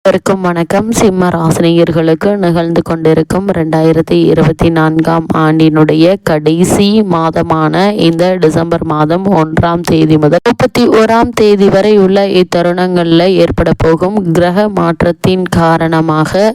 இருக்கும் வணக்கம். சிம்ம ராசினியர்களுக்கு நிகழ்ந்து கொண்டிருக்கும் 2024ஆம் ஆண்டினுடைய கடைசி மாதமான இந்த டிசம்பர் மாதம் 1ஆம் தேதி முதல் 31ஆம் தேதி வரை உள்ள இத்தருணங்களில் ஏற்பட போகும் கிரக மாற்றத்தின் காரணமாக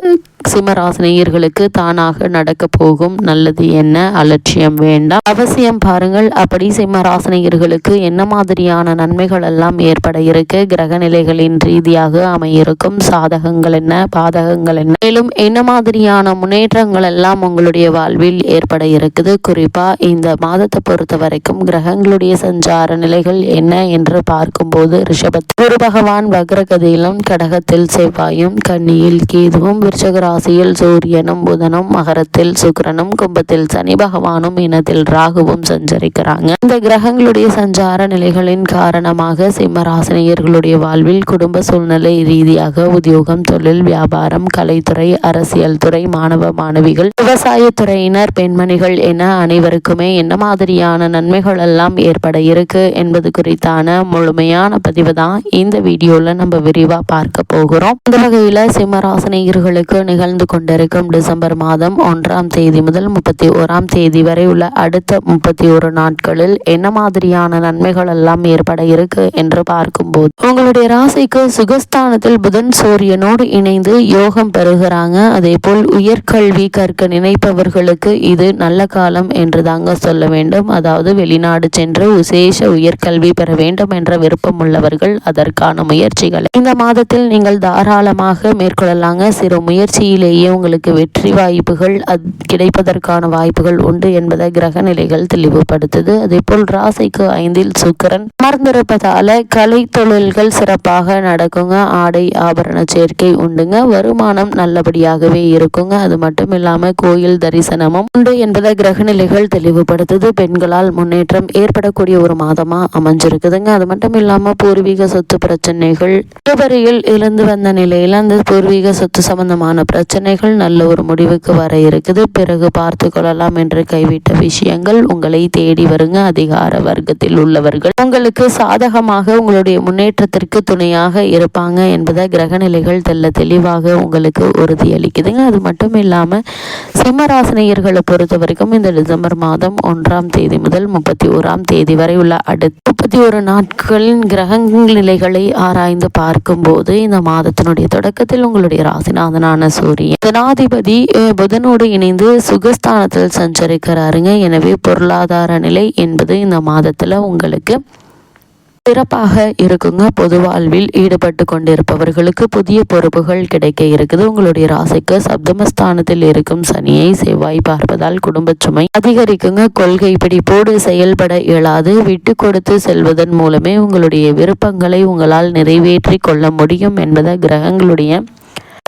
சிம்மராசினியர்களுக்கு தானாக நடக்க போகும் நல்லது என்ன, அலட்சியம் வேண்டாம், அவசியம் பாருங்கள். அப்படி சிம்மராசினியர்களுக்கு என்ன மாதிரியான நன்மைகள் எல்லாம் ஏற்பட இருக்கு, கிரக நிலைகளின் ரீதியாக அமையிருக்கும் சாதகங்கள் என்ன, பாதகங்கள் என்ன, மேலும் என்ன மாதிரியான முன்னேற்றங்கள் எல்லாம் உங்களுடைய வாழ்வில் ஏற்பட இருக்குது. குறிப்பா இந்த மாதத்தை பொறுத்த வரைக்கும் கிரகங்களுடைய சஞ்சார நிலைகள் என்ன என்று பார்க்கும்போது ரிஷபத்தில் குரு பகவான் வக்ரகதியிலும், கடகத்தில் செவ்வாயும், கன்னியில் கேதுவும், விருச்சக ராசியில் சூரியனும் புதனும், மகரத்தில் சுக்கிரனும், கும்பத்தில் சனி பகவானும், இனத்தில் ராகுவும் சஞ்சரிக்கிறாங்க. இந்த கிரகங்களுடைய சஞ்சார நிலைகளின் காரணமாக சிம்ம ராசினியர்களுடைய வாழ்வில் குடும்ப சூழ்நிலை ரீதியாக உத்தியோகம், தொழில், வியாபாரம், கலைத்துறை, அரசியல் துறை, மாணவ மாணவிகள், விவசாயத்துறையினர், பெண்மணிகள் என அனைவருக்குமே என்ன மாதிரியான நன்மைகள் எல்லாம் ஏற்பட இருக்கு என்பது குறித்தான முழுமையான பதிவு தான் இந்த வீடியோல நம்ம விரிவா பார்க்க போகிறோம். இந்த வகையில சிம்ம ராசினியர்களுக்கு நிகழ்ந்து கொண்டிருக்கும் டிசம்பர் மாதம் 1ஆம் தேதி முதல் 31ஆம் தேதி வரை உள்ள அடுத்த 31 நாட்களில் என்ன மாதிரியான நன்மைகள் எல்லாம் ஏற்பட இருக்கு என்று பார்க்கும்போது உங்களுடைய ராசிக்கு சுகஸ்தானத்தில் புதன் சூரியனோடு இணைந்து யோகம் பெறுகிறாங்க. அதே போல் உயர்கல்வி கற்க நினைப்பவர்களுக்கு இது நல்ல காலம் என்று தாங்க சொல்ல வேண்டும். அதாவது வெளிநாடு சென்று விசேஷ உயர்கல்வி பெற வேண்டும் என்ற விருப்பம் உள்ளவர்கள் அதற்கான முயற்சிகளை இந்த மாதத்தில் நீங்கள் தாராளமாக மேற்கொள்ளலாங்க. சிறு முயற்சியிலேயே உங்களுக்கு வெற்றி வாய்ப்புகள் கிடைப்பதற்கான வாய்ப்புகள் உண்டு என்பதை கிரக நிலைகள் தெளிவுபடுத்துது. அதே போல் ராசிக்கு 5இல் சுக்கிரன் அமர்ந்திருப்பதால கலை தொழில்கள் சிறப்பாக நடக்குங்க. ஆடை ஆபரண சேர்க்கை உண்டுங்க. வருமானம் நல்லபடியாகவே இருக்குங்க. அது மட்டும் இல்லாம கோயில் தரிசனமும் உண்டு என்பதை கிரக நிலைகள் தெளிவுபடுத்துது. பெண்களால் முன்னேற்றம் ஏற்படக்கூடிய ஒரு மாதமா அமைஞ்சிருக்குதுங்க. அது மட்டும் இல்லாம பூர்வீக சொத்து பிரச்சனைகள் இதுவரையில் இருந்து வந்த நிலையில அந்த பூர்வீக சொத்து சம்பந்தமான பிரச்சனைகள் நல்ல ஒரு முடிவுக்கு வர இருக்குது. பிறகு பார்த்து கொள்ளலாம் என்று கைவிட்ட விஷயங்கள் உங்களை தேடி வருங்க. அதிகார வர்க்கத்தில் உள்ளவர்கள் உங்களுக்கு சாதகமாக உங்களுடைய முன்னேற்றத்திற்கு துணையாக இருப்பாங்க என்பதை கிரக நிலைகள் தெளிவாக உங்களுக்கு உறுதியளிக்குதுங்க. அது மட்டும் இல்லாம சிம்மராசினியர்களை பொறுத்த வரைக்கும் இந்த டிசம்பர் மாதம் 1ஆம் தேதி முதல் 31ஆம் தேதி வரை உள்ள அடுத்த 31 நாட்களின் கிரக நிலைகளை ஆராய்ந்து பார்க்கும்போது இந்த மாதத்தினுடைய தொடக்கத்தில் உங்களுடைய ராசிநாதனான சூரியன் ஜனாதிபதி புதனோடு இணைந்து சுகஸ்தானத்தில் சஞ்சரிக்கிறாருங்க. எனவே பொருளாதார நிலை என்பது இந்த மாதத்துல உங்களுக்கு சிறப்பாக இருக்குங்க. பொது வாழ்வில் ஈடுபட்டு கொண்டிருப்பவர்களுக்கு புதிய பொறுப்புகள் கிடைக்க இருக்குது. உங்களுடைய ராசிக்கு சப்தமஸ்தானத்தில் இருக்கும் சனியை செவ்வாய் பார்ப்பதால் குடும்ப சுமை அதிகரிக்குங்க. கொள்கை பிடிப்போடு செயல்பட இயலாது. விட்டு கொடுத்து செல்வதன் மூலமே உங்களுடைய விருப்பங்களை உங்களால் நிறைவேற்றி கொள்ள முடியும் என்பதை கிரகங்களுடைய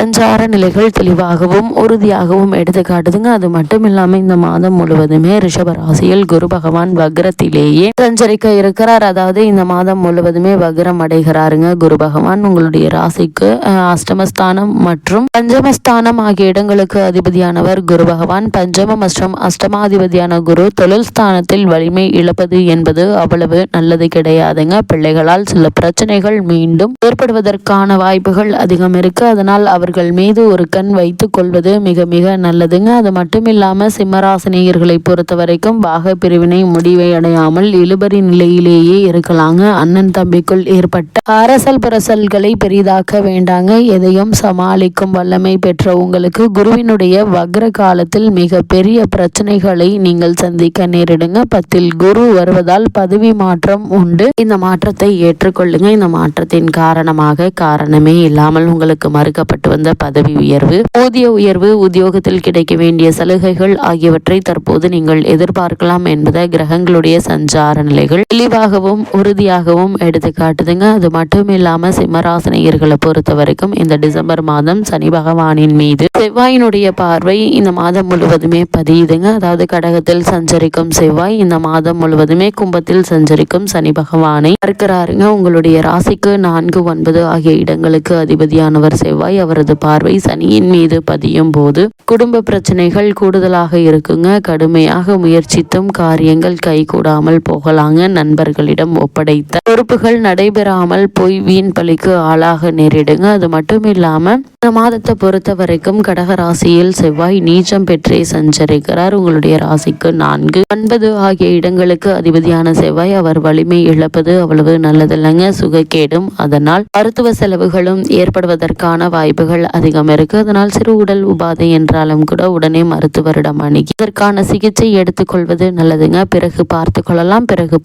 சஞ்சார நிலைகள் தெளிவாகவும் உறுதியாகவும் எடுத்து காட்டுதுங்க. அது மட்டும் இல்லாம இந்த மாதம் முழுவதுமே ரிஷப ராசியில் குரு பகவான் வக்ரத்திலேயே சஞ்சரிக்க இருக்கிறார். அதாவது இந்த மாதம் முழுவதுமே வக்ரம் அடைகிறாருங்க. குரு பகவான் உங்களுடைய ராசிக்கு அஷ்டமஸ்தானம் மற்றும் பஞ்சமஸ்தானம் ஆகிய இடங்களுக்கு அதிபதியானவர் குரு பகவான். பஞ்சம மற்றும் அஷ்டமாதிபதியான குரு தொழில் ஸ்தானத்தில் வலிமை இழப்பது என்பது அவ்வளவு நல்லது கிடையாதுங்க. பிள்ளைகளால் சில பிரச்சனைகள் மீண்டும் ஏற்படுவதற்கான வாய்ப்புகள் அதிகம் இருக்கு. அதனால் அவர்கள் மீது ஒரு கண் வைத்துக் கொள்வது மிக மிக நல்லதுங்க. அது மட்டும் இல்லாம சிம்மராசினியர்களை பொறுத்த வரைக்கும் பாக பிரிவினை முடிவை அடையாமல் இழுபறி நிலையிலேயே இருக்கலாங்க. அண்ணன் தம்பிக்குள் ஏற்பட்ட அரசல் புரசல்களை பெரிதாக்க வேண்டாங்க. எதையும் சமாளிக்கும் வல்லமை பெற்ற உங்களுக்கு குருவினுடைய வக்ர காலத்தில் மிக பெரிய பிரச்சனைகளை நீங்கள் சந்திக்க நேரிடுங்க. 10இல் குரு வருவதால் பதவி மாற்றம் உண்டு. இந்த மாற்றத்தை ஏற்றுக்கொள்ளுங்க. இந்த மாற்றத்தின் காரணமே இல்லாமல் உங்களுக்கு மறுக்கப்பட்டு வந்த பதவி உயர்வு, ஊதிய உயர்வு, உத்தியோகத்தில் கிடைக்க வேண்டிய சலுகைகள் ஆகியவற்றை தற்போது நீங்கள் எதிர்பார்க்கலாம் என்பதை கிரகங்களுடைய சஞ்சார நிலைகள் தெளிவாகவும் உறுதியாகவும் எடுத்து காட்டுதுங்க. அது மட்டும் இல்லாம சிம்மராசினியர்களை பொறுத்த வரைக்கும் இந்த டிசம்பர் மாதம் சனி பகவானின் மீது செவ்வாயினுடைய பார்வை இந்த மாதம் முழுவதுமே பதியுதுங்க. அதாவது கடகத்தில் சஞ்சரிக்கும் செவ்வாய் இந்த மாதம் முழுவதுமே கும்பத்தில் சஞ்சரிக்கும் சனி பகவானை பார்க்கிறாருங்க. உங்களுடைய ராசிக்கு 4, 9 ஆகிய இடங்களுக்கு அதிபதியானவர் செவ்வாய். அவர் அவரது பார்வை சனியின் மீது பதியும் போது குடும்ப பிரச்சனைகள் கூடுதலாக இருக்குங்க. கடுமையாக முயற்சித்தும் காரியங்கள் கைகூடாமல் போகலாங்க. நண்பர்களிடம் ஒப்படைத்த பொறுப்புகள் நடைபெறாமல் போய் வீண் பலிக்கு ஆளாக நேரிடுங்க. அது மட்டும் இல்லாம இந்த மாதத்தை பொறுத்த வரைக்கும் கடக ராசியில் செவ்வாய் நீச்சம் பெற்றே சஞ்சரிக்கிறார். உங்களுடைய ராசிக்கு 4, 9 ஆகிய இடங்களுக்கு அதிபதியான செவ்வாய் அவர் வலிமை இழப்பது அவ்வளவு நல்லதில்லைங்க. சுகக்கேடும் அதனால் மருத்துவ செலவுகளும் ஏற்படுவதற்கான வாய்ப்புகள் அதிகம் இருக்கு. அதனால் சிறு உடல் உபாதை என்றாலும் கூட உடனே மருத்துவரிடம் அணுகி இதற்கான சிகிச்சை எடுத்துக்கொள்வது நல்லதுங்க. பிறகு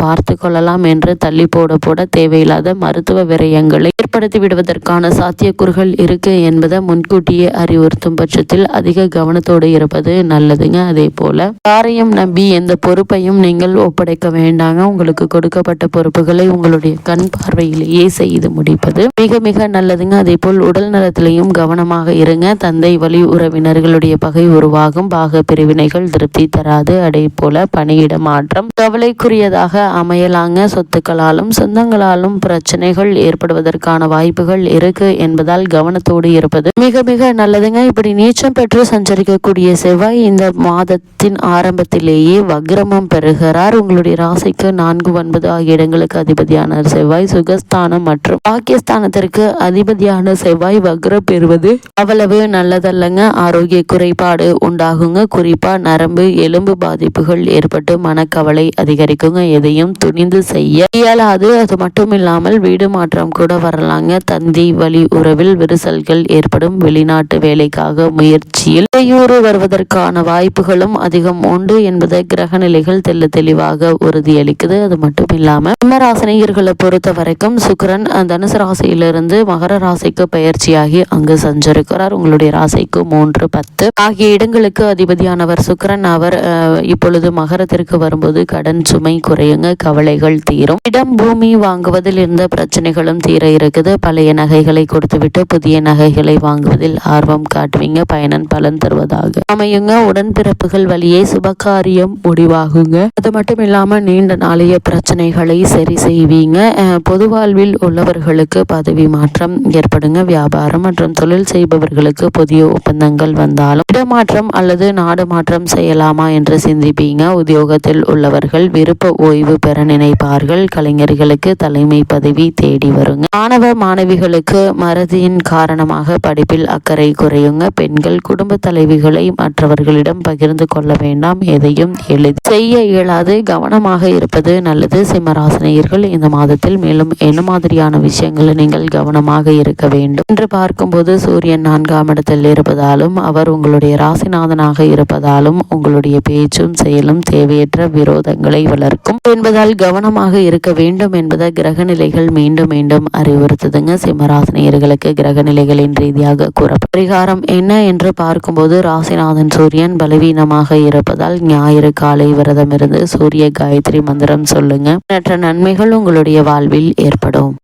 பார்த்து கொள்ளலாம் என்று தள்ளி போட தேவையில்லாத மருத்துவ விரயங்களை ஏற்படுத்தி விடுவதற்கான சாத்தியக்கூறுகள் இருக்கு என்பதை முன்கூட்டியே அறிவுறுத்தும் பட்சத்தில் அதிக கவனத்தோடு இருப்பது நல்லதுங்க. அதே போல யாரையும் நம்பி எந்த பொறுப்பையும் நீங்கள் ஒப்படைக்க வேண்டாங்க. உங்களுக்கு கொடுக்கப்பட்ட பொறுப்புகளை உங்களுடைய கண் பார்வையிலேயே செய்து முடிப்பது மிக மிக நல்லதுங்க. அதே போல் உடல் நலத்திலையும் கவனமாக இருங்க. தந்தை வழி உறவினர்களுடைய பகை உருவாகும். பாக பிரிவினைகள் திருப்தி தராது. அதே போல பணியிட மாற்றம் கவலைக்குரியதாக அமையலாங்க. சொத்துக்களாலும் சொந்தங்களாலும் பிரச்சனைகள் ஏற்படுவதற்கான வாய்ப்புகள் இருக்கு என்பதால் கவனத்தோடு இருப்பது மிக மிக நல்லதுங்க. இப்படி நீச்சம் பெற்று சஞ்சரிக்கக்கூடிய செவ்வாய் இந்த மாதத்தின் ஆரம்பத்திலேயே வக்ரமம் பெறுகிறார். உங்களுடைய ராசிக்கு 4, 9 ஆகிய இடங்களுக்கு அதிபதியான செவ்வாய் சுகஸ்தானம் மற்றும் பாக்கியஸ்தானத்திற்கு அதிபதியான செவ்வாய் வக்ரம் பெறுவது அவ்வளவு நல்லதல்லங்க. ஆரோக்கிய குறைபாடு உண்டாகுங்க. குறிப்பா நரம்பு எலும்பு பாதிப்புகள் ஏற்பட்டு மனக்கவலை அதிகரிக்குங்க. எதையும் துணிந்து செய்ய இயலாது. அது மட்டும் இல்லாமல் வீடு மாற்றம் கூட வரலாங்க. தந்தை வழி உறவில் விரிசல்கள் ஏற்படும். வெளிநாட்டு வேலைக்காக முயற்சியில் இடையூறு வருவதற்கான வாய்ப்புகளும் அதிகம் உண்டு என்பதை கிரக நிலைகள் தெளிவாக உறுதியளிக்குது. அது மட்டும் இல்லாம சிம்மராசினியர்களை பொறுத்த வரைக்கும் சுக்கிரன் தனுசு ராசியிலிருந்து மகர ராசிக்கு பயிற்சியாகி அங்கு சஞ்சரிக்கிறார். உங்களுடைய ராசிக்கு 3, 10 ஆகிய இடங்களுக்கு அதிபதியானவர் சுக்கிரன். அவர் இப்பொழுது மகரத்திற்கு வரும்போது கடன் சுமை குறையுங்க. கவலைகள் தீரும். இடம் பூமி வாங்குவதில் இருந்த பிரச்சனைகளும் தீர இருக்குது. பழைய நகைகளை கொடுத்துவிட்டு புதிய நகைகளை வாங்குவதில் ஆர்வம் காட்டுவீங்க. பலன் தருவதாக அமையுங்க. உடன்பிறப்புகள் வழியே சுபகாரியம் முடிவாகுங்க. அது மட்டும் இல்லாம நீண்ட நாளைய பிரச்சனைகளை சரி செய்வீங்க. பொது வாழ்வில் உள்ளவர்களுக்கு பதவி மாற்றம் ஏற்படுங்க. வியாபாரம் மற்றும் தொழில் செய்பவர்களுக்கு புதிய ஒப்பந்தங்கள் வந்தாலும் இடமாற்றம் அல்லது நாடு மாற்றம் செய்யலாமா என்று சிந்திப்பீங்க. உத்தியோகத்தில் உள்ளவர்கள் விருப்ப ஓய்வு பெற நினைப்பார்கள். கலைஞர்களுக்கு தலைமை பதவி தேடி வருங்க. மாணவ மாணவிகளுக்கு மறதியின் காரணமாக படிப்பில் அக்கறை குறையுங்க. பெண்கள் குடும்ப தலைவிகளை மற்றவர்களிடம் பகிர்ந்து கொள்ள வேண்டாம். எதையும் செய்ய இயலாது. கவனமாக இருப்பது நல்லது. சிம்மராசினியர்கள் இந்த மாதத்தில் மேலும் என்ன மாதிரியான விஷயங்களை நீங்கள் கவனமாக இருக்க வேண்டும் என்று பார்க்கும்போது சூரியன் 4ஆம் இடத்தில் இருப்பதாலும் அவர் உங்களுடைய ராசிநாதனாக இருப்பதாலும் உங்களுடைய பேச்சும் செயலும் தேவையற்ற விரோதங்களை வளர்க்கும் என்பதால் கவனமாக இருக்க வேண்டும் என்பதை கிரக நிலைகள் மீண்டும் மீண்டும் அறிவுறுத்துதுங்க. சிம்மராசினியர்களுக்கு கிரக நிலைகளின் ரீதியாக கூறப்படும் பரிகாரம் என்ன என்று பார்க்கும்போது ராசிநாதன் சூரியன் பலவீனமாக இருப்பதால் ஞாயிறு காலை விரதம் இருந்து சூரிய காயத்ரி மந்திரம் சொல்லுங்க. மற்ற நன்மைகள் உங்களுடைய வாழ்வில் ஏற்படும்.